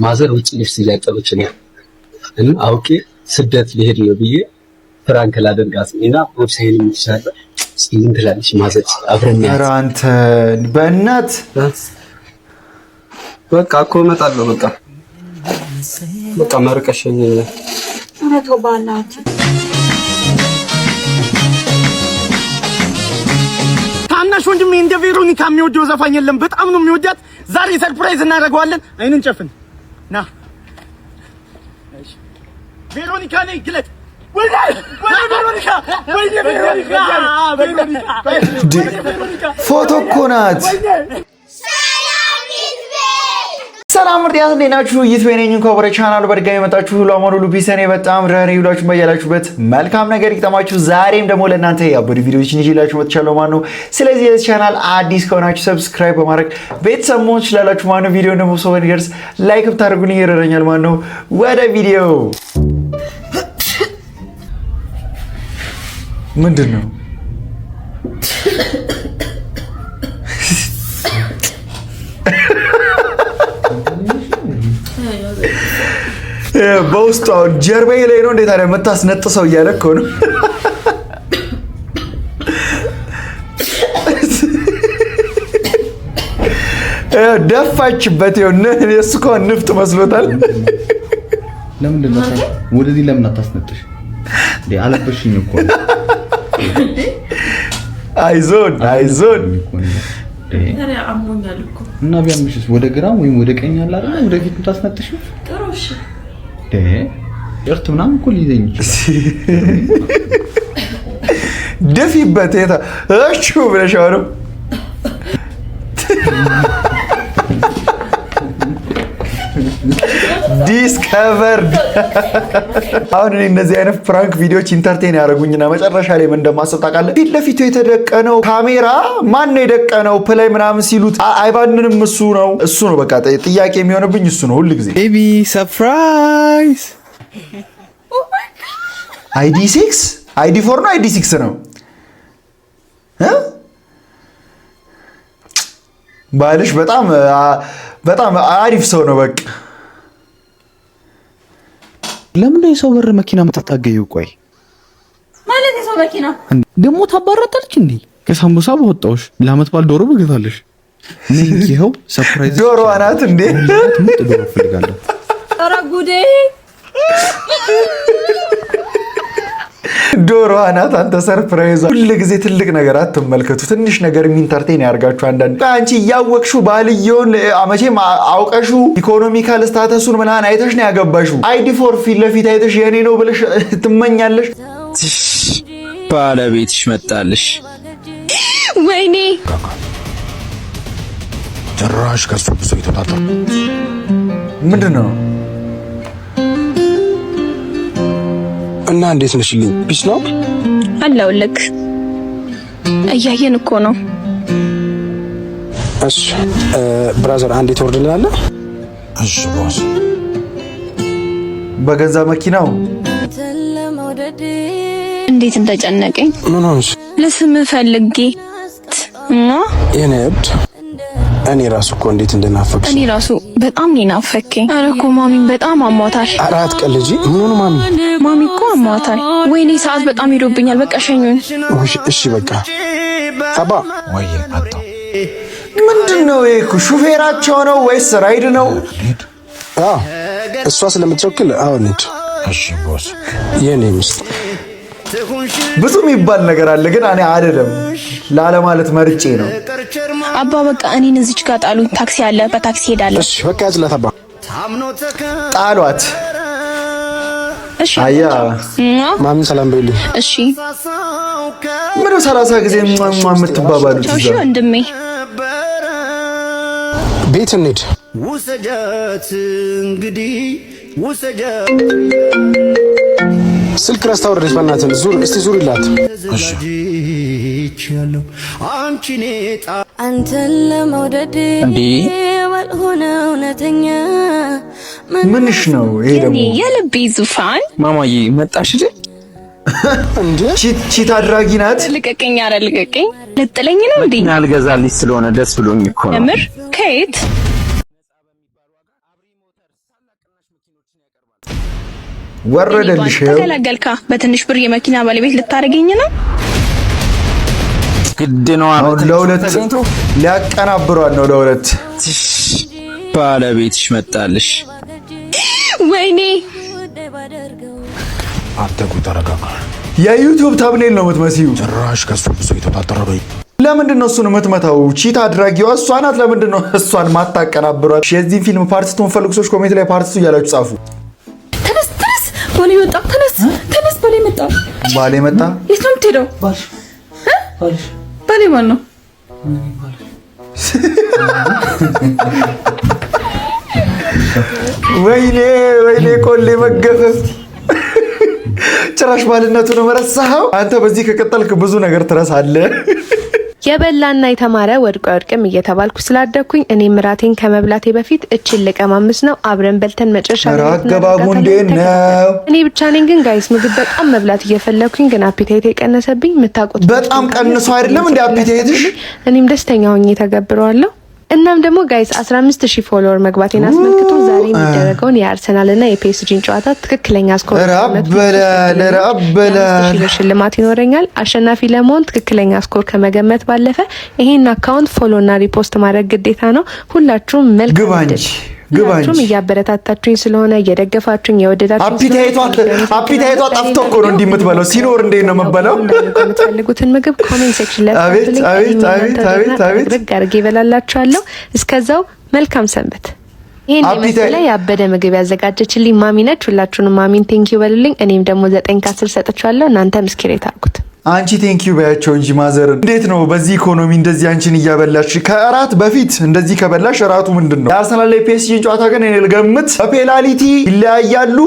ማዘር ውጭ ልብስ እያጠበች ነው እና አውቄ ስደት ሊሄድ ነው ብዬ ፍራንክ ላደርጋት እና ቦርሳዬን ይችላል ምን ትላለች ማዘር አብረን ኧረ አንተ በእናት በቃ እኮ እመጣለሁ በቃ መርቀሽኝ እረተው ባላት ታናሽ ወንድሜ እንደ ቬሮኒካ የሚወደው ዘፋኝ የለም በጣም ነው የሚወዳት ዛሬ ሰርፕራይዝ እናደርገዋለን አይንን ጨፍን ና ቬሮኒካ ነይ ግለጥ ፎቶ እኮ ናት። ሰላም ምርጥ እንዴት ናችሁ? ይትበኔኝ እንኳን ወደ ቻናሉ በድጋሚ መጣችሁ። ሁሉ አማኑ ሁሉ ፒስ ነኝ። በጣም ረህሬ ይውላችሁ በያላችሁበት መልካም ነገር ይግጠማችሁ። ዛሬም ደግሞ ለእናንተ ያበዱ ቪዲዮዎችን ይዤላችሁ መጥቻለሁ ማለት ነው። ስለዚህ ለዚህ ቻናል አዲስ ከሆናችሁ ሰብስክራይብ በማድረግ ቤተሰብ መሆን ትችላላችሁ ማለት ነው። ቪዲዮ ደግሞ ሰው እንዲደርስ ላይክ ብታደርጉልኝ ይረዳኛል ማለት ነው። ወደ ቪዲዮ ምንድን ነው? በውስጡ አሁን ጀርባዬ ላይ ነው እንዴት ታዲያ የምታስነጥሰው እያለ እኮ ነው። ደፋችበት ይሁን እሱ እኮ ንፍጥ መስሎታል። ለምንድን ነው ወደዚህ ለምን አታስነጥሽ? አለበሽኝ እኮ አይዞን እና ቢያምሽስ ወደ ግራም ወይም ወደ ቀኝ አለ አይደል? ወደ ፊት ታስነጥሽው ጥሩሽ እርት ምናምን እኮ ሊይዘኝ ይችላል። ደፊበት እሺ ብለሽ አሁን ዲስከቨርድ። አሁን እነዚህ አይነት ፕራንክ ቪዲዮዎች ኢንተርቴን ያደርጉኝና መጨረሻ ላይ ምን እንደማሰብ ታውቃለህ? ፊት ለፊቱ የተደቀነው ካሜራ ማን ነው የደቀነው? ፕላይ ምናምን ሲሉት አይባንንም እሱ ነው በቃ ጥያቄ የሚሆንብኝ እሱ ነው ሁሉ ጊዜ። ቤቢ ሰርፕራይዝ አይዲ 6 አይዲ 4 ነው አይዲ 6 ነው ባልሽ በጣም አሪፍ ሰው ነው በቃ። ለምን የሰው በር መኪና የምትታገየው? ቆይ ማለት የሰው መኪና ደግሞ ታባራታለች እንዴ? ከሳምቡሳ በወጣውሽ ለአመት ባል ዶሮ በገታለሽ። ነኝ ይሄው ሰርፕራይዝ ዶሮ አናት እንዴ? ምጥ ዶሮ ፈልጋለሁ። ኧረ ጉዴ ዶሮ አናት አንተ ሰርፕራይዝ። ሁሉ ጊዜ ትልቅ ነገር አትመልከቱ። ትንሽ ነገር ኢንተርቴን ያርጋችሁ። አንዳንድ አንቺ ያወቅሽው ባልየውን መቼም አውቀሽው ኢኮኖሚካል ስታተሱን ምናምን አይተሽ ነው ያገባሽው። አይዲ 4 ፊት ለፊት አይተሽ የኔ ነው ብለሽ ትመኛለሽ። ባለቤትሽ መጣልሽ። ወይኔ ጭራሽ ከሱ ብሶ ይተጣጣ ምንድነው? እና እንዴት ነሽልኝ? ፒስ ነው አለውልክ እያየን እኮ ነው። እሺ ብራዘር አንዴ ትወርድልናለህ? እሺ ቦስ። በገዛ መኪናው እንዴት እንደጨነቀኝ ምን ሆነሽ? ለስም ፈልጌ እና የኔ እብድ እኔ ራሱ እኮ እንዴት እንደናፈቅሽ። እኔ ራሱ በጣም ናፈከኝ። ኧረ እኮ ማሚን በጣም አሟታል። አራት ቀን ልጅ ምን ሆነ? ማሚ እኮ አሟታል። ወይኔ ሰዓት በጣም ሄዶብኛል። በቃ ሸኙኝ። እሺ በቃ አባ ወይ አጣ። ምንድነው ይሄ? ሹፌራቸው ነው ወይስ ራይድ ነው? እሷ ስለምትቸኩል አሁን እንት። እሺ ቦስ የኔ ሚስት ብዙ የሚባል ነገር አለ ግን እኔ አይደለም ላለማለት መርጬ ነው። አባ በቃ እኔን እዚች ጋር ጣሉኝ። ታክሲ አለ፣ በታክሲ ሄዳለሁ። እሺ በቃ ያዝላት አባ። ጣሏት። እሺ አያ ማሚን ሰላም በይልኝ። እሺ ምን 30 ጊዜ የምትባባሉት? እሺ ወንድሜ ቤት እንሂድ። ውሰጃት እንግዲህ ውሰጃት። ስልክ ረስታ ወረደች። በእናትህ ዙር እስቲ ዙሪላት። እሺ አንተን ለመውደድ ባልሆነ እውነተኛ ምንሽ ነው ይሄ? ደግሞ የልቤ ዙፋን ማማዬ መጣሽ እንዴ? ቺት አድራጊ ናት። ልቀቀኝ! ኧረ ልቀቀኝ! ልጥለኝ ነው እንዴ? ያልገዛልሽ ስለሆነ ደስ ብሎኝ እኮ ነው። እምር ከየት ወረደልሽ ተገላገልካ በትንሽ ብር የመኪና ባለቤት ልታረገኝ ነው ግድ ነው ለሁለት ሊያቀናብሯል ነው ለሁለት ባለቤትሽ መጣልሽ ወይኔ አንተ ተረጋጋ የዩቲዩብ ታብኔል ነው የምትመስዩ ጭራሽ ከሱ ብዙ የተጣጣረበኝ ለምንድን ነው እሱን የምትመታው ቺት አድራጊዋ እሷ ናት ለምንድን ነው እሷን ማታቀናብሯት የዚህ ፊልም ፓርት 2 ፈልጉሶች ኮሜንት ላይ ፓርት 2 እያላችሁ ጻፉ ተነስ ባሌ መጣ ተነስ ባሌ መጣ የት ነው የምትሄደው ባሌ ማን ነው ወይኔ ቆሌ መገፈፍ ጭራሽ ባልነቱን መረሳኸው አንተ በዚህ ከቀጠልክ ብዙ ነገር ትረሳለህ የበላና የተማረ ወድቆ ወድቅም እየተባልኩ ስላደኩኝ እኔም ራቴን ከመብላቴ በፊት እቺን ለቀማምስ ነው አብረን በልተን መጨረሻ አገባቡ እንዴት ነው እኔ ብቻ ነኝ ግን ጋይስ ምግብ በጣም መብላት እየፈለኩኝ ግን አፒታይቴ ቀነሰብኝ የምታውቁት በጣም ቀንሶ አይደለም እንዴ አፒታይትሽ እኔም ደስተኛ ሆኜ ተገብረዋለሁ እናም ደግሞ ጋይስ 15000 ፎሎወር መግባቴን አስመልክቶ ዛሬ የሚደረገውን የአርሰናልና የፒኤስጂን ጨዋታ ትክክለኛ ስኮር ረበላ ሽልማት ይኖረኛል አሸናፊ ለመሆን ትክክለኛ ስኮር ከመገመት ባለፈ ይሄን አካውንት ፎሎ እና ሪፖስት ማድረግ ግዴታ ነው ሁላችሁም መልካም ግባችሁም እያበረታታችሁኝ ስለሆነ እየደገፋችሁኝ የወደዳችሁኝ አፒታይቷ ጠፍቶ እኮ ነው እንዲምትበለው ሲኖር እንዴ ነው መበለው የምትፈልጉትን ምግብ ኮሜንት ሴክሽን ላይ አቤት አድርጌ ይበላላችኋለሁ እስከዛው መልካም ሰንበት ይሄን የመሰለ ያበደ ምግብ ያዘጋጀችልኝ ማሚ ነች ሁላችሁንም ማሚን ቴንኪው በሉልኝ እኔም ደግሞ 9 ከ10 ሰጥቻለሁ እናንተም ስክሪት አድርጉት አንቺ ቴንኪው ባያቸው እንጂ ማዘር እንዴት ነው በዚህ ኢኮኖሚ እንደዚህ አንቺን እያበላሽ ከአራት በፊት እንደዚህ ከበላሽ ራቱ ምንድነው የአርሰናል ላይ ፒኤስጂ ጨዋታ ግን እኔ ልገምት በፔናልቲ ይለያያሉ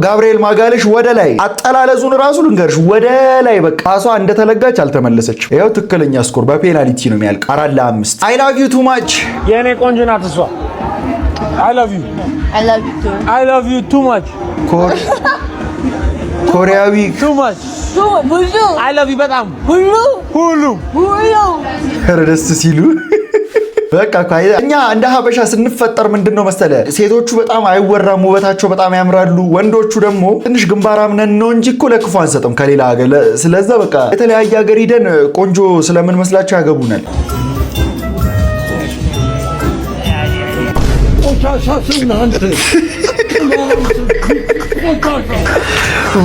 ጋብሪኤል ማጋለሽ ወደ ላይ አጠላለዙን ራሱ ልንገርሽ ወደ ላይ በቃ ኳሷ እንደተለጋች አልተመለሰችም ይሄው ትክክለኛ ስኮር በፔናልቲ ነው የሚያልቅ 4-5 I love you too much የኔ ቆንጆ ናት እሷ I love you too I love you too much ኮሪያዊ too much ብዙ I love you በጣም ሁሉ ደስ ሲሉ በቃ እኛ እንደ ሀበሻ ስንፈጠር ምንድነው መሰለ ሴቶቹ በጣም አይወራም ውበታቸው በጣም ያምራሉ ወንዶቹ ደግሞ ትንሽ ግንባራም ነን ነው እንጂ እኮ ለክፉ አንሰጥም ከሌላ ሀገር ስለዛ በቃ የተለያየ ሀገር ሄደን ቆንጆ ስለምንመስላቸው ያገቡናል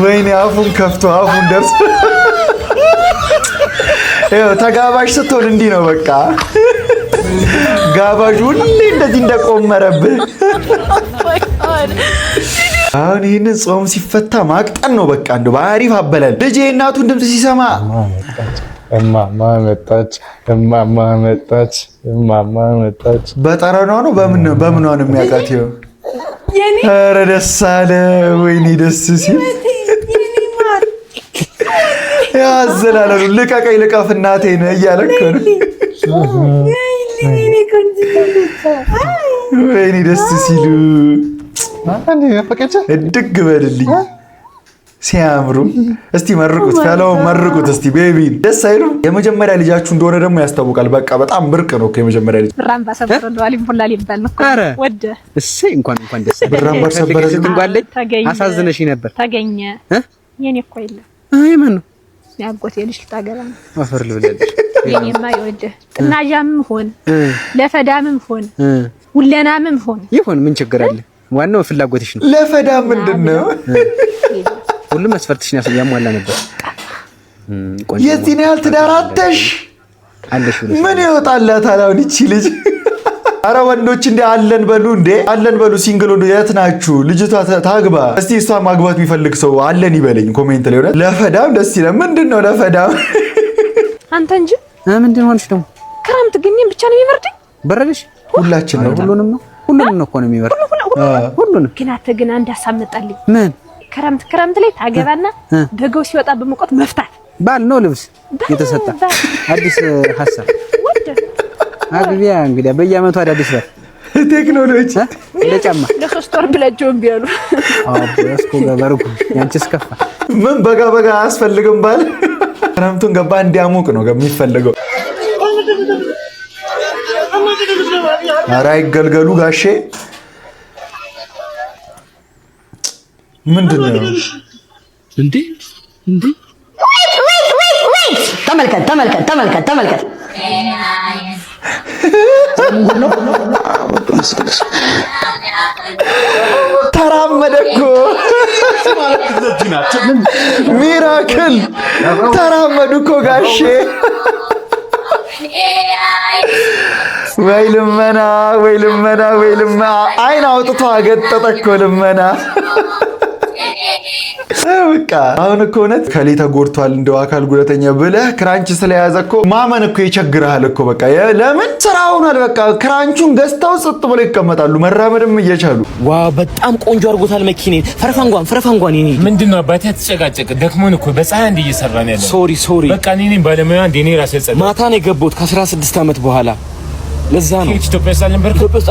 ወይኔ አፉን ከፍቶ አፉን ደርሶ ተጋባዥ ስትሆን እንዲህ ነው በቃ ጋባዥ ሁሌ እንደዚህ እንደቆመረብህ አሁን ይህንን ጾም ሲፈታ ማቅጠን ነው በቃ እንደው በአሪፍ አበላል ልጄ እናቱን ድምፅ ሲሰማ እማማ መጣች በጠረኗ ነው በምኗ ነው የሚያውቃት ይኸው ኧረ ደስ አለ ወይኔ ደስ ሲል ያዘላለሉ ልቀቀኝ ልቀፍ እናቴን እያለ እኮ ነው ወይኔ ደስ ሲሉ እድግ በልልኝ ሲያምሩ እስቲ መርቁት ፈለው መርቁት እስቲ ቤቢ ደስ አይሉ የመጀመሪያ ልጃችሁ እንደሆነ ደግሞ ያስታውቃል በቃ በጣም ብርቅ ነው የመጀመሪያ ልጅ ብራምባ ሰበረ ዶአሊ ፎላሊ ይባል ነው ወደ እሺ እንኳን ደስ ብራምባ ሰበረ እንጓለኝ አሳዝነሽ ነበር ተገኘ የኔ እኮ የለ ማን ነው ያጎቴ ልጅ ታገራ ነው አፈር ልብለልሽ የኔማ ይወደ ጥናጃምም ሆነ ለፈዳምም ሆነ ሁለናምም ሆነ ይሁን ምን ችግር አለ ዋናው ፍላጎትሽ ነው ለፈዳም ምንድነው ሁሉም መስፈርትሽን ያሟላ ነበር የዚህን ያህል ትዳራተሽ አለሽ ምን ይወጣላታል አሁን እቺ ልጅ አረ ወንዶች እንደ አለን በሉ ሲንግል ወንዶ የት ናችሁ ልጅቷ ታግባ እስቲ እሷ ማግባት የሚፈልግ ሰው አለን ይበለኝ ኮሜንት ላይ ሆነ ለፈዳም ደስ ይላል ምንድነው ለፈዳም አንተ እንጂ ምንድነው ሆነሽ ደግሞ ክረምት ግን ብቻ ነው የሚበርደኝ በረደሽ ሁላችን ነው ሁሉንም ነው እኮ ነው የሚበርድ ሁሉንም ግን አንተ አንድ አሳመጣልኝ ምን ክረምት ላይ ታገባና በገው ሲወጣ በመቆጥ መፍታት ባል ነው ልብስ የተሰጣ አዲስ ሐሳብ አግቢያ እንግዲህ በየአመቱ አዳዲስ ባል ቴክኖሎጂ ለጫማ ለሶስት ወር ብለጆም ቢያሉ እስኮ ገበርኩ ያንቺስ ከፋ ምን በጋ አያስፈልግም ባል ክረምቱን ገባ እንዲያሞቅ ነው የሚፈልገው ኧረ አይገልገሉ ጋሼ ምንድነው እንዴ ተመልከት ተራመደኮ ሚራክል ተራመዱኮ ጋሼ ወይ ልመና አይን አውጥቶ አገጠጠኮ ልመና በቃ አሁን እኮ እውነት ከሌ ተጎድቷል እንደው አካል ጉዳተኛ ብለህ ክራንች ስለያዘኮ ማመን እኮ ይቸግራል እኮ በቃ ለምን ስራውናል በቃ ክራንቹን ገዝተው ጽጥ ብለው ይቀመጣሉ መራመድም እየቻሉ ዋው በጣም ቆንጆ አድርጎታል መኪኔን ፈረፋንጓን ይሄ ምንድነው አባቴ ተጨቃጨቅ ደክሞን እኮ በፀሐይ እንደ እየሰራን ያለው ሶሪ በቃ እኔ ባለሙያ እንደኔ ራሴ ጸጥ ማታ ነው የገባሁት ከ16 ዓመት በኋላ ለዛ ነው ኢትዮጵያ ውስጥ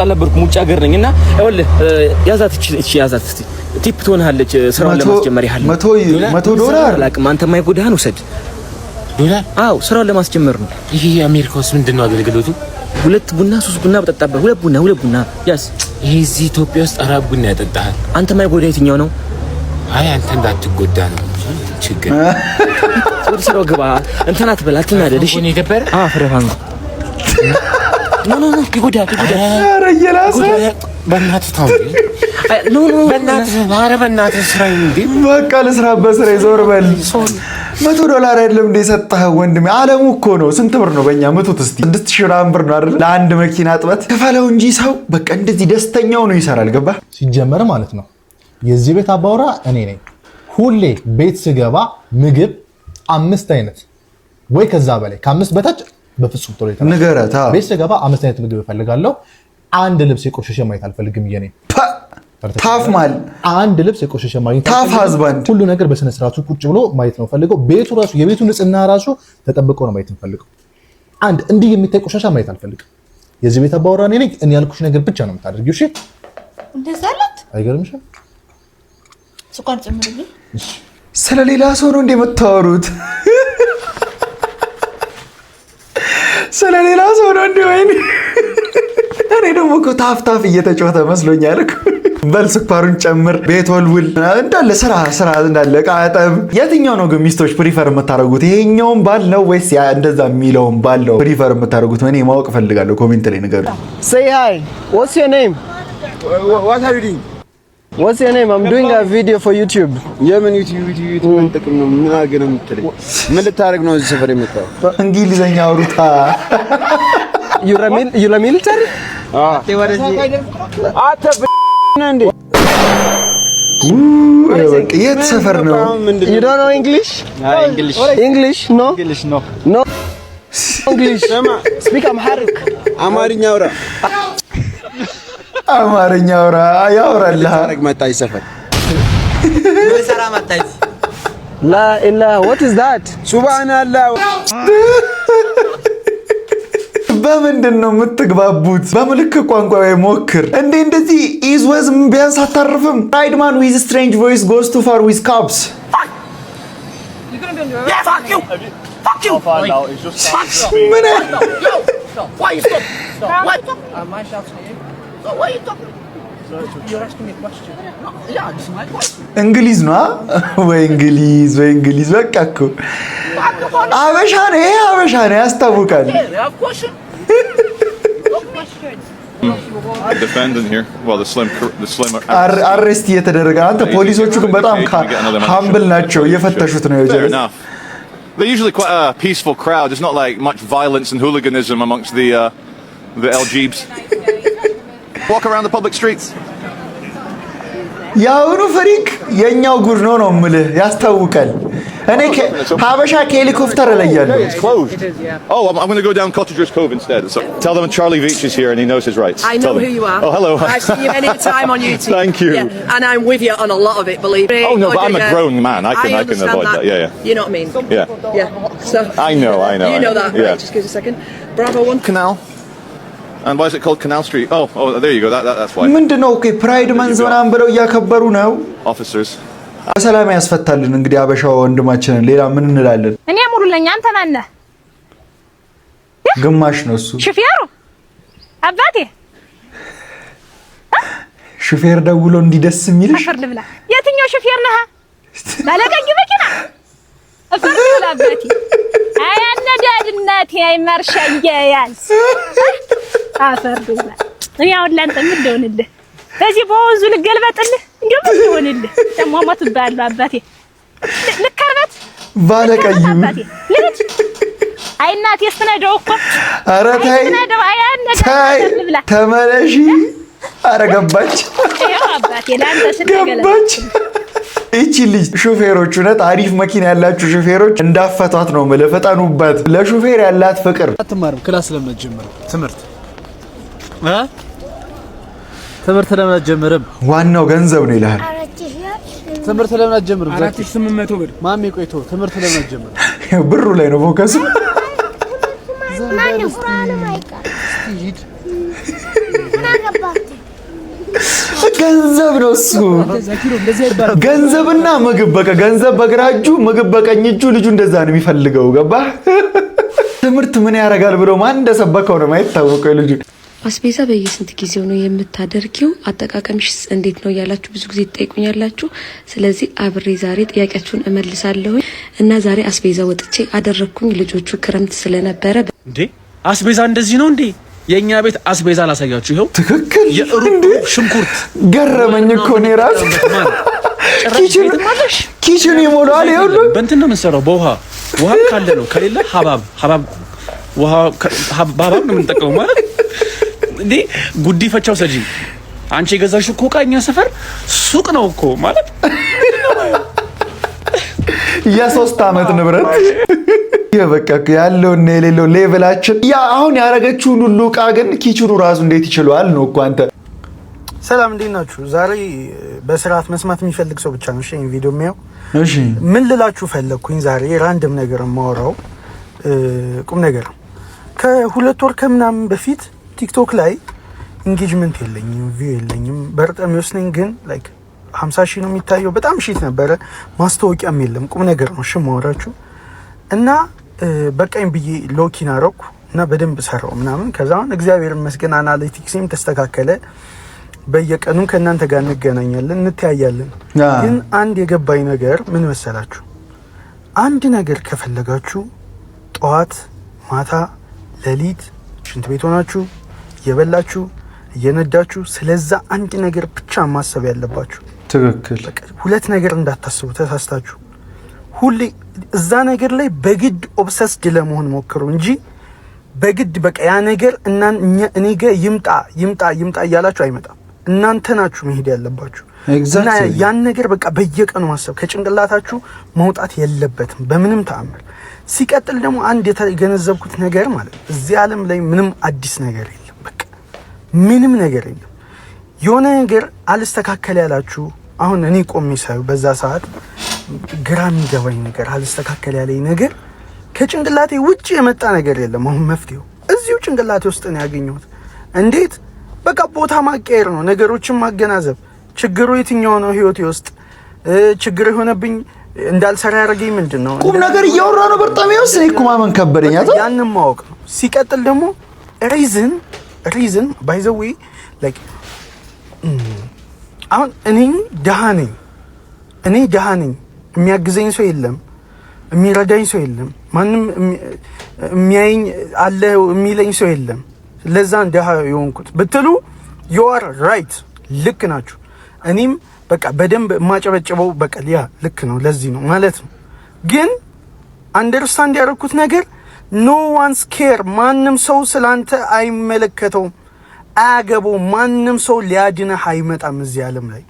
አልነበርኩም ውጭ ሀገር ነኝና ይኸውልህ ያዛት እስቲ ቲፕ ትሆናለች ስራውን ለማስጀመር ያህል $100 ላቅም አንተ ማይጎዳህን ውሰድ ዶላር አው ስራውን ለማስጀመር ነው ይሄ አሜሪካ ውስጥ ምንድነው አገልግሎቱ 2 ቡና 3 ቡና በጠጣበት 2 ቡና ያስ ይሄ እዚህ ኢትዮጵያ ውስጥ 4 ቡና ያጠጣሃል አንተ ማይጎዳ የትኛው ነው አይ አንተ እንዳትጎዳ ነው ችግር ወደ ስራው ግባ እንትና አትበላትና ደድሽ እኔ ደበር ፍረፋን ኖ ይጎዳ ኧረ እየላሰ በእናትህ ታው ኖ በእናትህ ስራዬ እንዴ በቃ ለስራበት ስራ ይዞር በል $100 አይደለም እንደ ሰጣህ ወንድሜ ዓለሙ እኮ ነው ስንት ብር ነው በእኛ መቶት እስቲ 6000 ብር ነው አይደል ለአንድ መኪና አጥበት ከፈለው እንጂ ሰው በቃ እንደዚህ ደስተኛው ነው ይሰራል ገባ ሲጀመር ማለት ነው የዚህ ቤት አባወራ እኔ ነኝ ሁሌ ቤት ስገባ ምግብ 5 አይነት ወይ ከዛ በላይ ከ5 በታች በፍጹም ቶሎ ይተናል ንገረታ ቤት ስገባ 5 አይነት ምግብ እፈልጋለሁ አንድ ልብስ የቆሸሸ ማየት አልፈልግም የኔ ታፍ ማል አንድ ልብስ የቆሸሸ ማየት ታፍ ሀዝባንድ ሁሉ ነገር በስነ ስርዓቱ ቁጭ ብሎ ማየት ነው ፈልገው ቤቱ ራሱ የቤቱ ንጽህና ራሱ ተጠብቆ ነው ማየት ፈልገው አንድ እንዲህ የሚታይ ቆሻሻ ማየት አልፈልግም የዚህ ቤት አባወራ እኔ ነኝ እኔ ያልኩሽ ነገር ብቻ ነው የምታደርጊው እሺ እንደዛለት አይገርምሽም ስኳር ጨምርልኝ ስለሌላ ሰው ነው እንደምታወሩት ስለሌላ ሰው ነው እንደወይኔ እኔ ደግሞ እኮ ታፍታፍ እየተጫወተ መስሎኛል እኮ በል ስኳሩን ጨምር ቤት ወልውል እንዳለ ስራ እንዳለ ቃጠብ የትኛው ነው ግን ሚስቶች ፕሪፈር የምታደርጉት ይሄኛውን ባል ነው ወይስ ያ እንደዛ የሚለውን ባል ነው ፕሪፈር የምታደርጉት እኔ ማወቅ ፈልጋለሁ ኮሜንት ላይ ንገሩ Say hi what's your name what are you doing What's your name? I'm doing a video for YouTube. የምን YouTube ምን ጥቅም ነው? ምን አገነም ትለኝ? ምን ልታረግ ነው እዚህ ሰፈር የመጣው? እንግሊዘኛ አውሩታ። You military? እንዴ? የት ሰፈር ነው? You don't know English? English? No? No. English. Speak Amharic. አማርኛ አውራ። አማርኛ አውራ ያወራልህ አረግ መጣይ ሰፈር ለሰራ መጣይ ላ ኢላ what is that ሱብሃንአላህ በምንድን ነው የምትግባቡት በምልክት ቋንቋ ወይ ሞክር እንዴ እንደዚህ is was ቢያንስ አታርፍም right man with strange voice goes too far with cops fuck you ምን why you stop what my shouts to you why you talking you're asking me a question yeah this is my question እንግሊዝ ነው ወይ እንግሊዝ በቃ እኮ አበሻ ነው ያስታውቃል defendant here well the slim arrest እየተደረገ አንተ ፖሊሶቹ ግን በጣም humble ናቸው እየፈተሹት ነው fair enough they're usually quite a peaceful crowd there's not like much violence and hooliganism amongst the LGBs walk around the public streets ያውኑ ፍሪክ የኛው ጉር ነው ምልህ ያስታውቃል እኔ ሀበሻ ከሄሊኮፕተር ላይ ያለው oh I'm going to go down Cottagers Cove instead so tell them Charlie Veach is here and he knows his rights I know who you are oh hello I've seen you many time on YouTube thank you yeah, and I'm with you on a lot of it believe me oh no but I'm a grown man I can avoid that yeah you know what I mean yeah so I know you know that yeah right, just give us a second Bravo 1 Canal and why is it called Canal Street oh there you go that's why ምንድነው ኦኬ ፕራይድ መንዝ ምናምን ብለው እያከበሩ ነው officers ሰላም ያስፈታልን እንግዲህ አበሻው ወንድማችንን ሌላ ምን እንላለን እኔ ሙሉለኛ አንተ ማን ነህ ግማሽ ነው እሱ ሹፌሩ አባቴ ሹፌር ደውሎ እንዲደስ የሚልሽ አፈር ልብላ። የትኛው ሹፌር ነህ? ባለቀይ መኪና አፈር ልብላ አባቴ። አይ አነዳድነቴ አይመርሻዬ ያዝ አፈር ልብላ። እኔ አሁን ላንተ ምን ልሆንልህ? በዚህ በወንዙ ልገልበጥልህ? እንደው ምን ልሆንልህ? ደግሞ ሞትብሃለሁ አባቴ። ልከርበት ባለቀዩ ልጅ አይ እናቴ ስትነዳው እኮ ኧረ ተይ ተመለሺ። ኧረ ገባች አባቴ ለአንተ ስትገለበጥ እቺ ልጅ ሹፌሮች እውነት አሪፍ መኪና ያላችሁ ሹፌሮች እንዳፈቷት ነው የምልህ። ፈጠኑበት። ለሹፌር ያላት ፍቅር አትማርም። ክላስ ለመጀመር ትምህርት ለምን አትጀምርም? ዋናው ገንዘብ ነው ይላል። ትምህርት ለምን አትጀምርም? 4800 ብር ማሜ ቆይቶ ትምህርት ለምን አትጀምርም? ብሩ ላይ ነው ፎከሱ። ገንዘብ ነው እሱ። ገንዘብና ምግብ በቃ ገንዘብ በግራ እጁ ምግብ በቀኝ እጁ። ልጁ እንደዛ ነው የሚፈልገው። ገባ? ትምህርት ምን ያደርጋል ብሎ ማን እንደሰበከው ነው የማይታወቀው ልጁ። አስቤዛ በየስንት ጊዜው ነው የምታደርጊው? አጠቃቀምሽ እንዴት ነው ያላችሁ ብዙ ጊዜ ትጠይቁኛላችሁ። ስለዚህ አብሬ ዛሬ ጥያቄያችሁን እመልሳለሁ እና ዛሬ አስቤዛ ወጥቼ አደረኩኝ። ልጆቹ ክረምት ስለነበረ እንዴ አስቤዛ እንደዚህ ነው እንዴ? የኛ ቤት አስቤዛ ላሳያችሁ። ይሄው ትክክል። የሩቅ ሽንኩርት ገረመኝ እኮ ነው ራስ ኪችን ይሞላል። ይሁሉ በእንትን ነው የምንሰራው በውሃ ካለ ነው፣ ከሌለ ሀባብ ውሃ ሀባብ ነው የምንጠቀመው ማለት እንዴ። ጉዲፈቻው ሰጂ አንቺ የገዛሽው እኮ እኛ ሰፈር ሱቅ ነው እኮ ማለት የ3 ዓመት ንብረት በቃ ያለው እና የሌለው ሌቭላችን ያ አሁን ያረጋችሁን ሁሉ ዕቃ ግን ኪችኑ ራሱ እንዴት ይችላል ነው እኮ አንተ። ሰላም እንዴት ናችሁ? ዛሬ በስርዓት መስማት የሚፈልግ ሰው ብቻ ነው እሺ ቪዲዮ የሚያው። እሺ ምን ልላችሁ ፈለኩኝ ዛሬ ራንደም ነገር ማወራው ቁም ነገር። ከ2 ወር ከምናምን በፊት ቲክቶክ ላይ ኢንጌጅመንት የለኝም ቪው የለኝም በርጠሚውስ ነኝ፣ ግን ላይክ 50,000 ነው የሚታየው። በጣም ሺት ነበረ። ማስታወቂያም የለም። ቁም ነገር ነው እሺ ማወራችሁ። እና በቃኝ ብዬ ሎኪን አረኩ እና በደንብ ሰራው ምናምን። ከዛውን እግዚአብሔር ይመስገን አናሊቲክስም ተስተካከለ። በየቀኑ ከእናንተ ጋር እንገናኛለን እንተያያለን። ግን አንድ የገባኝ ነገር ምን መሰላችሁ? አንድ ነገር ከፈለጋችሁ ጠዋት፣ ማታ፣ ሌሊት ሽንት ቤት ሆናችሁ እየበላችሁ እየነዳችሁ ስለዛ አንድ ነገር ብቻ ማሰብ ያለባችሁ። ትክክል። ሁለት ነገር እንዳታስቡ ተሳስታችሁ። ሁሌ እዛ ነገር ላይ በግድ ኦብሰስድ ለመሆን ሞክሩ እንጂ በግድ በቃ ያ ነገር እኔ ጋር ይምጣ እያላችሁ አይመጣም። እናንተ ናችሁ መሄድ ያለባችሁ። እና ያን ነገር በቃ በየቀኑ ማሰብ ከጭንቅላታችሁ መውጣት የለበትም በምንም ተአምር። ሲቀጥል ደግሞ አንድ የተገነዘብኩት ነገር ማለት እዚህ ዓለም ላይ ምንም አዲስ ነገር የለም። በቃ ምንም ነገር የለም። የሆነ ነገር አልስተካከል ያላችሁ አሁን እኔ ቆሜ ሳዩ በዛ ሰዓት ግራ የሚገባኝ ነገር አልስተካከል ያለኝ ነገር ከጭንቅላቴ ውጪ የመጣ ነገር የለም። አሁን መፍትሄው እዚሁ ጭንቅላቴ ውስጥ ነው ያገኘሁት። እንዴት? በቃ ቦታ ማቀየር ነው፣ ነገሮችን ማገናዘብ። ችግሩ የትኛው ነው ህይወቴ ውስጥ ችግር የሆነብኝ እንዳልሰራ ያደረገኝ ምንድነው? ቁም ነገር እያወራ ነው። በጣም ያውስ እኮ ማመን ከበደኝ። ያንን ማወቅ ነው። ሲቀጥል ደግሞ ሪዝን ባይ ዘ ዌይ ላይክ አሁን እኔ ደሃ ነኝ፣ የሚያግዘኝ ሰው የለም፣ የሚረዳኝ ሰው የለም፣ ማንም የሚያየኝ አለ የሚለኝ ሰው የለም። ለዛን ደሃ የሆንኩት ብትሉ you are right፣ ልክ ናችሁ። እኔም በቃ በደንብ ማጨበጨበው በቃ ያ ልክ ነው ለዚህ ነው ማለት ነው። ግን አንደርስታንድ ያደረኩት ነገር no one's care፣ ማንም ሰው ስላንተ አይመለከተውም፣ አያገባው። ማንም ሰው ሊያድነህ አይመጣም እዚህ ዓለም ላይ።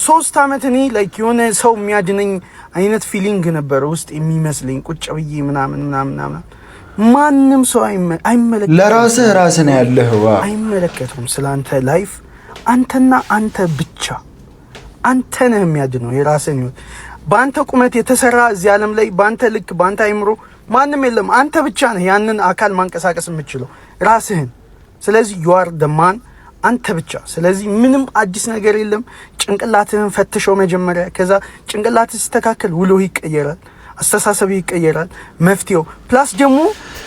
3 ዓመት እኔ ላይክ የሆነ ሰው የሚያድነኝ አይነት ፊሊንግ ነበር ውስጥ የሚመስለኝ ቁጭ ብዬ ምናምን ማንም ሰው አይመለከተውም። ለራስህ ራስህ ነው ያለህው። አይመለከተውም ስላንተ ላይፍ። አንተና አንተ ብቻ፣ አንተ ነህ የሚያድነው የራስህን ህይወት። በአንተ ቁመት የተሰራ እዚህ ዓለም ላይ በአንተ ልክ በአንተ አይምሮ ማንም የለም። አንተ ብቻ ነህ ያንን አካል ማንቀሳቀስ የምትችለው ራስህን። ስለዚህ you are the man፣ አንተ ብቻ። ስለዚህ ምንም አዲስ ነገር የለም። ጭንቅላትህን ፈትሸው መጀመሪያ። ከዛ ጭንቅላትህ ሲስተካከል ውሎ ይቀየራል፣ አስተሳሰብ ይቀየራል፣ መፍትሄው ፕላስ ደግሞ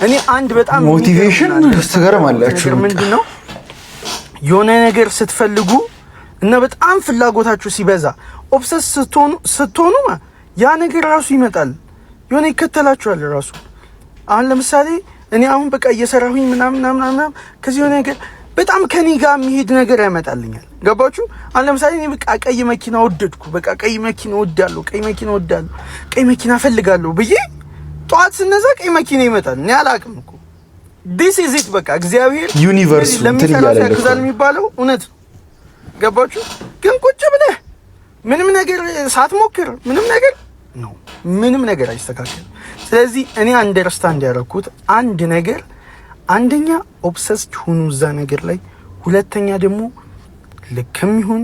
እኔ አንድ በጣም ሞቲቬሽን ትገርማላችሁ። ምንድነው የሆነ ነገር ስትፈልጉ እና በጣም ፍላጎታችሁ ሲበዛ ኦብሰስ ስትሆኑ ያ ነገር ራሱ ይመጣል የሆነ ይከተላችኋል ራሱ። አሁን ለምሳሌ እኔ አሁን በቃ እየሰራሁኝ ምናምን ከዚህ የሆነ ነገር በጣም ከኔ ጋር የሚሄድ ነገር ያመጣልኛል። ገባችሁ? አሁን ለምሳሌ እኔ በቃ ቀይ መኪና ወደድኩ፣ በቃ ቀይ መኪና ወዳለሁ፣ ቀይ መኪና ፈልጋለሁ ብዬ ጧት ስነዛ ቀይ መኪና ይመጣል። እኔ አላቅም እኮ this is it በቃ እግዚአብሔር ዩኒቨርስ እንትን ያደርጋል የሚባለው እውነት ነው። ገባችሁ? ግን ቁጭ ብለህ ምንም ነገር ሳትሞክር ምንም ነገር አይስተካከልም። ስለዚህ እኔ አንደርስታንድ ያደረኩት አንድ ነገር አንደኛ ኦብሰስድ ሁኑ እዛ ነገር ላይ፣ ሁለተኛ ደግሞ ልክም ይሁን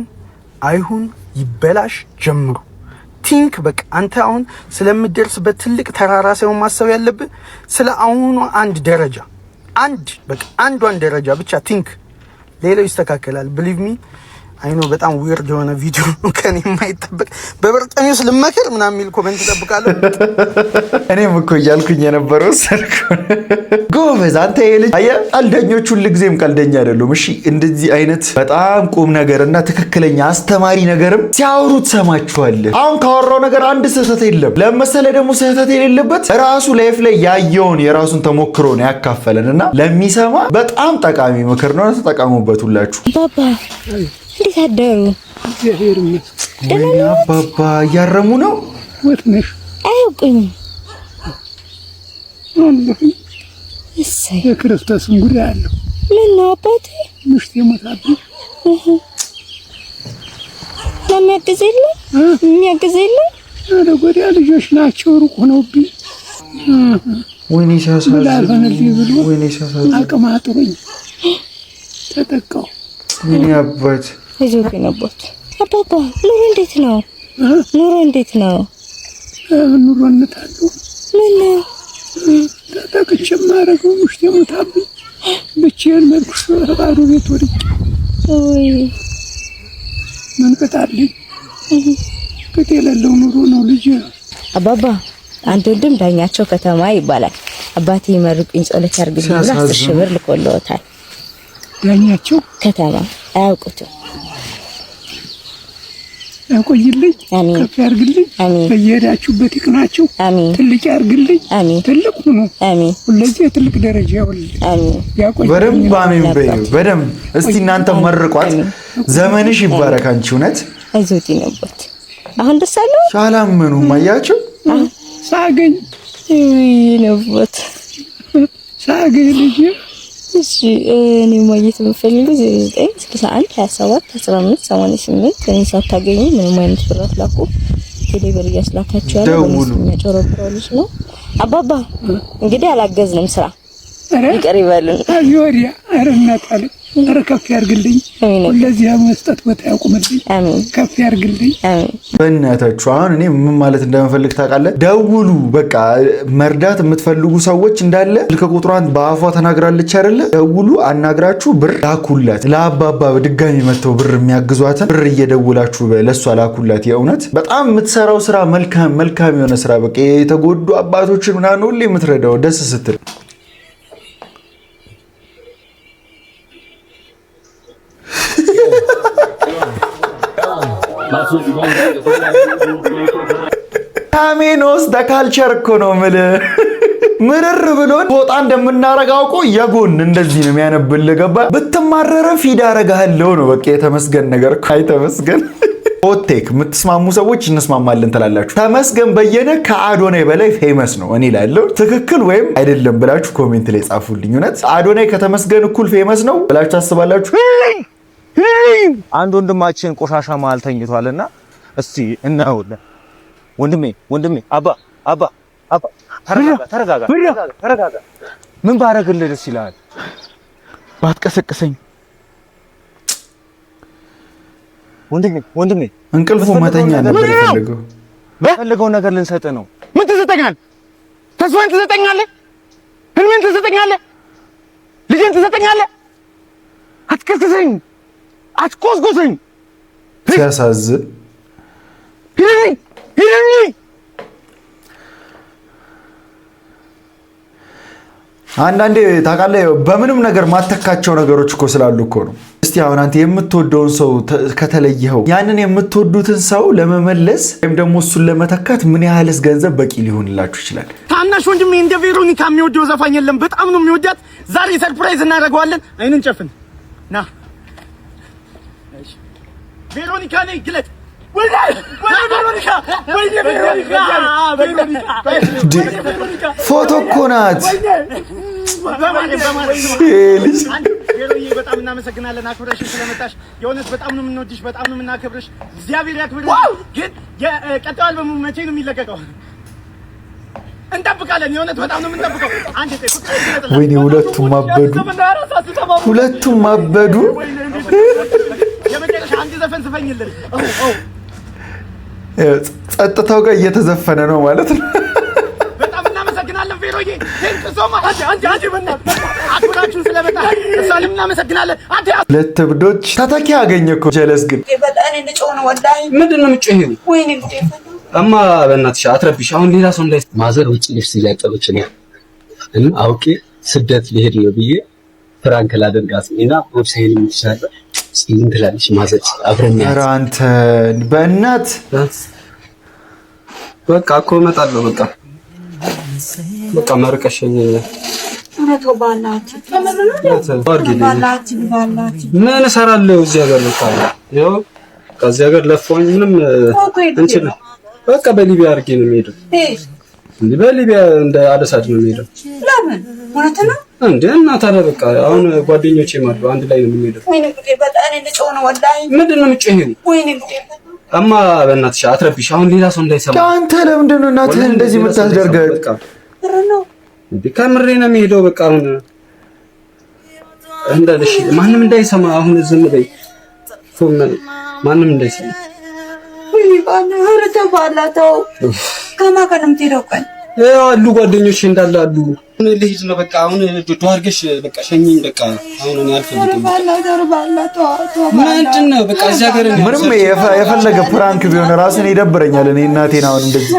አይሁን ይበላሽ ጀምሩ። ቲንክ በቃ አንተ አሁን ስለምትደርስበት ትልቅ ተራራ ሳይሆን ማሰብ ያለብህ ስለ አሁኑ አንዷን ደረጃ ብቻ ቲንክ፣ ሌላው ይስተካከላል። ብሊቭ ሚ አይ ኖ በጣም ዊርድ የሆነ ቪዲዮ ከኔ የማይጠበቅ በበርጠሚውስ ልመክር ምናምን የሚል ኮሜንት እጠብቃለሁ። እኔም እኮ እያልኩኝ የነበረው ሰርኩ ጎበዝ አንተ ይሄ ልጅ አየህ፣ ቀልደኞቹ ሁልጊዜም ቀልደኛ አይደሉም። እሺ እንደዚህ አይነት በጣም ቁም ነገርና ትክክለኛ አስተማሪ ነገርም ሲያወሩ ትሰማችኋለህ። አሁን ካወራው ነገር አንድ ስህተት የለም። ለመሰለ ደግሞ ስህተት የሌለበት ራሱ ላይፍ ላይ ያየውን የራሱን ተሞክሮ ነው ያካፈለንና ለሚሰማ በጣም ጠቃሚ ምክር ነው። ተጠቀሙበት ሁላችሁ። ባባ እንዴት አደሩ? እግዚአብሔር ይመስገን። አባባ እያረሙ ነው? ወት ነሽ? አያውቁኝም። እሰይ የክርስቶስ እንጉዳ ያለው ምን ነው አባቴ? ምሽት የሞታብኝ ለሚያግዝ የለ ወደ ጎዲያ ልጆች ናቸው ሩቅ ሆነውብኝ። ወይኔ ሲያሳዝን፣ ወይኔ ሲያሳዝን አቅም አጥሮኝ ተጠቃው። ምን ያባት እዚህ ነበር። አባባ ኑሮ እንዴት ነው? ኑሮ እንታለው ምን ነው ተጠቅቼ ማረገው ምሽት የሞታብኝ ብቻዬን መልኩስ ባዶ ቤት ወድቄ ወይ ምን ቅጣልኝ? ቅጥ የሌለው ኑሮ ነው ልጅ። አባባ አንድ ወንድም ዳኛቸው ከተማ ይባላል። አባቴ ይመርቁኝ ጸሎት ያርግልኝ ብሎ 10 ሺህ ብር ልኮልዎታል። ዳኛቸው ከተማ አያውቁትም። ያቆይልኝ፣ ከፍ ያርግልኝ፣ በየሄዳችሁበት ይቅናችሁ፣ ትልቅ ያርግልኝ፣ ትልቅ ሁኑ፣ ሁለዚህ ትልቅ ደረጃ ይሁንልኝ። በደንብ አሜን በይው። በደንብ እስቲ እናንተ መርቋት። ዘመንሽ ይባረክ አንቺ። እውነት አይዞት ነበር። አሁን ደስ አለው። ሳላመኑም አያችሁ ሳገኝ ነበር ሳገኝ ልጅ እሺ እኔ ማግኘት የምፈልገው 961 27 15 88 እኔ ሳታገኙ ምንም አይነት ብር አትላኩ። ቴሌብር እያስላካችሁ ያለው የሚያጨረብራሉስ ነው። አባባ እንግዲህ አላገዝንም ስራ ይቀር ይበልን። አዚወሪያ አረናታለ ከፍ ያርግልኝ፣ ሁለዚህ መስጠት ቦታ ያቁምልኝ፣ ከፍ ያርግልኝ። በእናታችሁ አሁን እኔ ምን ማለት እንደምፈልግ ታውቃለህ? ደውሉ። በቃ መርዳት የምትፈልጉ ሰዎች እንዳለ ስልክ ቁጥሯን በአፏ ተናግራለች አይደለ? ደውሉ፣ አናግራችሁ ብር ላኩላት። ለአባባ በድጋሚ መተው ብር የሚያግዟትን ብር እየደውላችሁ ለሷ ላኩላት። የእውነት በጣም የምትሰራው ስራ መልካም የሆነ ስራ፣ በቃ የተጎዱ አባቶችን ምናምን ሁሌ የምትረዳው ደስ ስትል ካሜኖስ ዳካልቸር እኮ ነው የምልህ። ምርር ብሎን ፎጣ እንደምናረጋው እኮ የጎን እንደዚህ ነው የሚያነብልህ። ገባ? ብትማረረ ፊድ አረጋለሁ ነው በቃ። የተመስገን ነገር እኮ አይ ተመስገን። ሆቴክ የምትስማሙ ሰዎች እንስማማለን ትላላችሁ። ተመስገን በየነ ከአዶናይ በላይ ፌመስ ነው እኔ እላለሁ። ትክክል ወይም አይደለም ብላችሁ ኮሜንት ላይ ጻፉልኝ። እውነት አዶናይ ከተመስገን እኩል ፌመስ ነው ብላችሁ ታስባላችሁ? አንድ ወንድማችን ቆሻሻ መሀል ተኝቷልና እስቲ እናውለ። ወንድሜ አባ ተረጋጋ። ምን ባረግልህ ደስ ይላል? ባትቀሰቅሰኝ ወንድሜ እንቅልፉ መተኛ ነበር የፈለገው። በፈለገው ነገር ልንሰጥ ነው። ምን ትሰጠኛለህ? ተስፋን ትሰጠኛለህ? ህልሜን ትሰጠኛለህ? ልጄን ትሰጠኛለህ? አትቀስቅሰኝ፣ አትቆስቁሰኝ። ሲያሳዝን ሂድልኝ። አንዳንዴ ታውቃለህ በምንም ነገር ማተካቸው ነገሮች እኮ ስላሉ እኮ ነው። እስቲ አሁን አንተ የምትወደውን ሰው ከተለየኸው ያንን የምትወዱትን ሰው ለመመለስ ወይም ደግሞ እሱን ለመተካት ምን ያህልስ ገንዘብ በቂ ሊሆንላችሁ ይችላል? ታናሽ ወንድሜ እንደ ቬሮኒካ የሚወደው ዘፋኝ የለም። በጣም ነው የሚወዳት። ዛሬ ሰርፕራይዝ እናደርገዋለን። አይንን ጨፍን ና ቬሮኒካ ነይ ግለጥ። ፎቶ እኮ ናት። በጣም እናመሰግናለን አክብረሽ ስለመጣሽ። የእውነት በጣም ነው የምንወድሽ፣ በጣም ነው የምናከብርሽ። እግዚአብሔር ያክብርሽ። ግን የቀጣዩ አልበሙ መቼ ነው የሚለቀቀው? እንጠብቃለን። የእውነት በጣም ነው የምንጠብቀው። አንዴ ወይኔ ሁለቱም አበዱ። የመጨረሻ አንድ ዘፈን ዝፈኝልን። ጸጥታው ጋር እየተዘፈነ ነው ማለት ነው። በጣም እናመሰግናለን ቬሮዬ። ቴንክ ሶ ማች። አንቺ በእናትህ አክብራችሁን ስለመጣህ እሷንም እናመሰግናለን። ሁለት እብዶች ተተኪ አገኘ እኮ ጀለስ ግን በጣም እንጮህ ነው ወላሂ። ምንድን ነው የምትጮሂው? ወይኔ ጉዴ እማ በእናትሽ አትረብሽ። አሁን ሌላ ሰው እንዳይ ማዘር ውጭ ልብስ እያጠበች ነው እና አውቄ ስደት ሊሄድ ነው ብዬ ፍራንክ ላደርጋት እና ቦርሳዬን ይሻላል። ምን ትላለች ማዘር? አብረን ኧረ አንተ በእናት በቃ እኮ እመጣለሁ። በቃ መርቀሽኝ ተው ባላችሁ ምን እሰራለሁ እዚህ ሀገር? በቃ ያው ከዚህ ሀገር ለፋኝ ምንም እንችል በቃ በሊቢያ አድርጌ ነው የምሄደው። በሊቢያ እንደ አለሳድ ነው የምሄደው። ለምን ማለት ነው እንዴ? እና ታዲያ በቃ አሁን ጓደኞቼ ማለት አንድ ላይ ነው የምንሄደው። ወይኔ ጉዴ በጣም እንጮህ ነው ወላሂ። ምንድን ነው የምትጮሂው? ወይኔ ጉዴ እማ በእናትሽ አትረብሽ። አሁን ሌላ ሰው እንዳይሰማ። አንተ ለምንድን ነው እናትህ እንደዚህ የምታስደርገው? እንዴ ከምሬ ነው የምሄደው። በቃ አሁን እንዳለሽ ማንም እንዳይሰማ። አሁን ዝም በይ ማንም እንዳይሰማ። ወይኔ ባላ ተው ባላ ተው። ከማን ጋር ነው የምትሄደው? ቀን አሉ ጓደኞቼ እንዳለ አሉ። ልሂድ ነው በቃ አሁን ዱዱ አድርገሽ በቃ ሸኝኝ። በቃ አሁን እኔ አልፈልግም። ምንድን ነው በቃ እዚህ ሀገር ምንም የፈለገ ፕራንክ ቢሆን ራስን ይደብረኛል። እኔ እናቴን አሁን እንደዚህ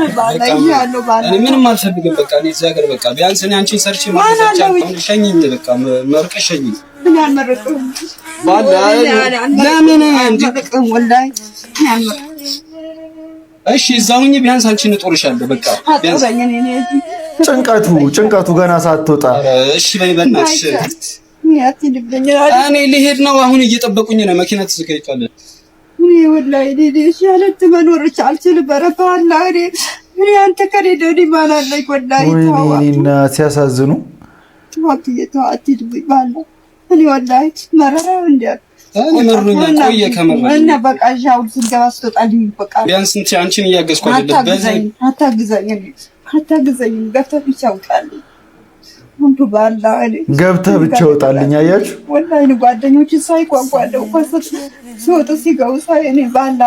እኔ ምንም አልፈልግም። በቃ እኔ እዚህ ሀገር በቃ ቢያንስ እኔ አንቺን ሰርቼ ማለቻ አሁን ሸኝኝ። በቃ መርቀሽ ሸኝኝ። ምን ያልመረቀው ባላ ለምን እንዴ ወላሂ እሺ እዛውኝ ቢያንስ አንቺን እጦርሻለሁ። በቃ ቢያንስ ጭንቀቱ ገና ሳትወጣ እሺ በይ በእናትሽ። እኔ ልሄድ ነው አሁን እየጠበቁኝ ነው። መኪና ተዘጋጅቷል። እኔ ወላሂ ልጅ ያለት መኖር አልችልም። በረፋላ እኔ አንተ ከሬዶ ዲማና ላይ ወላሂ ወይኔና ሲያሳዝኑ ተዋት ባላ እኔ ወላሂ መረራው እንዴ እኔ መሩኛ ቆየ ከመረራ እና በቃ ሻው ስንገባ ስትወጣልኝ በቃ ቢያንስ እንት አንቺን እያገዝኩ አይደለም። በዚህ አታግዘኝ ገብተህ ብቻ ውጣልኝ። ሁሉ ባላ ገብተህ ብቻ ውጣልኝ። አያችሁ ወላሂ ጓደኞች ሳይቋቋለው ኮሰት ሲወጡ ሲገቡ ሳይ እኔ ባላ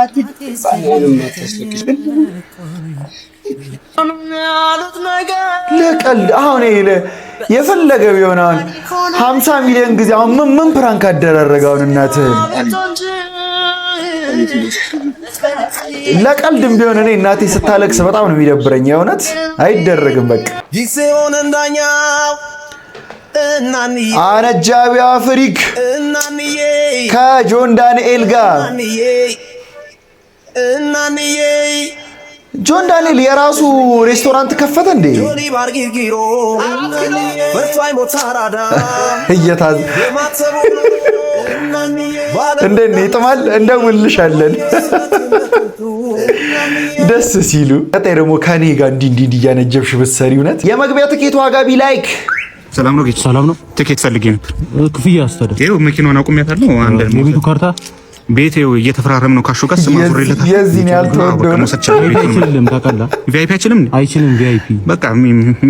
ለቀልድ አሁን የፈለገ ቢሆን አሁን 50 ሚሊዮን ጊዜ አሁን ምን ፕራንክ አደረረጋውን እናትህን ለቀልድም ቢሆን እኔ እናቴ ስታለቅስ በጣም ነው የሚደብረኝ። የእውነት አይደረግም። በቃ አነጃቢ አፍሪክ ከጆን ዳንኤል ጋር ጆን ዳንኤል የራሱ ሬስቶራንት ከፈተ እንዴ? እየታዘ እንደኔ ይጥማል። እንደውልሻለን ደስ ሲሉ ቀጣይ ደግሞ ከኔ ጋር እንዲህ እያነጀብሽ ብትሰሪ እውነት የመግቢያ ትኬት ዋጋ ላይክ ሰላም ነው ጌች? ሰላም ነው። ትኬት ፈልጌ ነበር። ክፍያ አስተዳደር ይኸው መኪናውን አቁሜያታለሁ። አንድ የቤቱ ካርታ ቤቴ እየተፈራረም ነው። ካሹ ጋር ስማ ዙሪለታ የዚህን ያልተወደው አይችልም። ታውቃለህ ቪአይፒ አይችልም። ቪአይፒ በቃ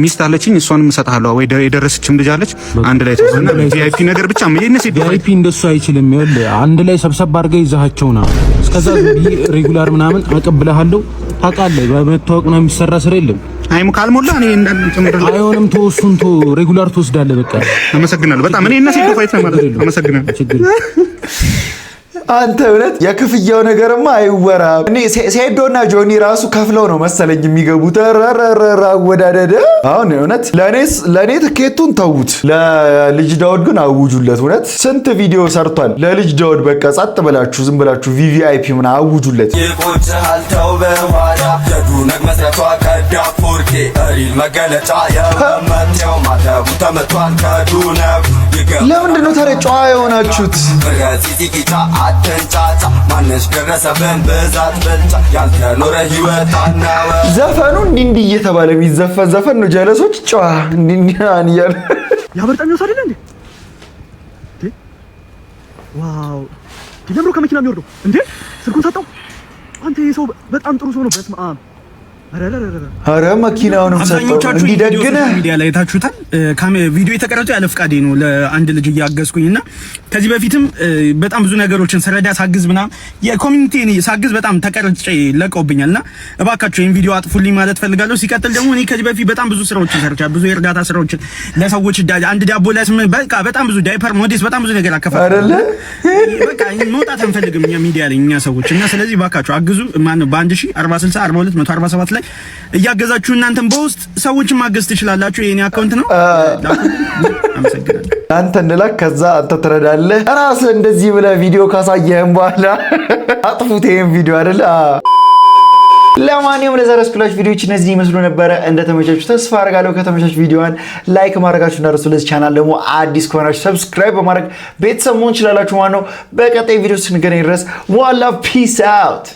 ሚስት አለችኝ። እሷንም እሰጥሃለሁ ወይ የደረሰችም ልጅ አለች። አንድ ላይ ተወሰነ ቪአይፒ ነገር ብቻ የነሱ ቪአይፒ እንደሱ አይችልም። ይኸውልህ አንድ ላይ ሰብሰብ አድርገህ ይዘሃቸውና እስከዛ ሬጉላር ምናምን አቀብልሃለሁ። ታውቃለህ በመታወቅ ነው የሚሰራ ስራ የለም። አይሙ ካልሞላ እኔ እንዳንጨምር አይሆንም። ተወሱን ሬጉላር ትወስዳለህ። በቃ አመሰግናለሁ በጣም እኔ እና ሲዶ ፋይት ነው ማለት ነው። አመሰግናለሁ። ችግር አንተ እውነት የክፍያው ነገርማ አይወራም። እኔ ሴዶና ጆኒ ራሱ ከፍለው ነው መሰለኝ የሚገቡት። ረረረራ ወዳደደ አሁን እውነት ለኔ ትኬቱን ተውት፣ ለልጅ ዳውድ ግን አውጁለት። እውነት ስንት ቪዲዮ ሰርቷል ለልጅ ዳውድ። በቃ ጸጥ ብላችሁ ዝም ብላችሁ ቪቪአይፒ ምን አውጁለት። ይቆጭሃል ተው በኋላ የዱነግ መስረቷ ከዳፎርኬ እሪል መገለጫ የመመቴው ማተቡ ተመቷል ከዱነግ ለምንድን ነው ታዲያ ጨዋ የሆናችሁት? በገሲቲኪታ አተንጫጫ ማነሽ ደረሰብን ብዛት ብልጫ ያልተኖረ ህይወት አናወ ዘፈኑ እንዲህ እየተባለ የሚዘፈን ዘፈን ነው። ጀለሶች ጨዋ እንዲህ እያሉ ያበርጣኛው አይደል እንዴ? ዋው ለምሮ ከመኪና የሚወርደው እንዴ? ስልኩን ሰጠው። አንተ ይሄ ሰው በጣም ጥሩ ሰው ነው። በስመ አብ አረ መኪናውንም ሰጠው። እንዲደግነ ሚዲያ ላይ ታችሁታል። ቪዲዮ የተቀረጸው ያለ ፍቃዴ ነው ለአንድ ልጅ እያገዝኩኝና ከዚህ በፊትም በጣም ብዙ ነገሮችን ስረዳ ሳግዝ ምናምን የኮሚኒቲ ሳግዝ በጣም ተቀርጬ ለቀውብኛልና እባካችሁ ይሄን ቪዲዮ አጥፉልኝ ማለት ፈልጋለሁ። ሲቀጥል ደግሞ እኔ ከዚህ በፊት በጣም ብዙ ስራዎችን ሰርቻለሁ። ብዙ የእርዳታ ስራዎችን ለሰዎች አንድ ዳቦ ለስም በቃ በጣም ብዙ ዳይፐር ሞዴስ በጣም ብዙ ነገር አከፋፈል አይደለ? በቃ መውጣት አንፈልግም እኛ ሚዲያ ላይ እኛ ሰዎች እና ስለዚህ እባካችሁ አግዙ። ማን ነው በ1040 42 147 ላይ እያገዛችሁ እናንተም በውስጥ ሰዎችን ማገዝ ትችላላችሁ። የኔ አካውንት ነው። አመሰግናለሁ። አንተ እንላክ ከዛ አንተ ትረዳለህ። ራስህ እንደዚህ ብለህ ቪዲዮ ካሳየህም በኋላ አጥፉት ይሄን ቪዲዮ አይደለ? ለማንኛውም ለዛሬ ስኩላችሁ ቪዲዮዎች እነዚህ ይመስሉ ነበረ። እንደተመቻችሁ ተስፋ አደርጋለሁ። ከተመቻችሁ ቪዲዮዋን ላይክ ማድረጋችሁ እንዳትረሱ። ለዚህ ቻናል ደግሞ አዲስ ከሆናችሁ ሰብስክራይብ በማድረግ ቤተሰብ መሆን ትችላላችሁ ማለት ነው። በቀጣይ ቪዲዮ ስንገናኝ ድረስ ዋላ ፒስ አውት።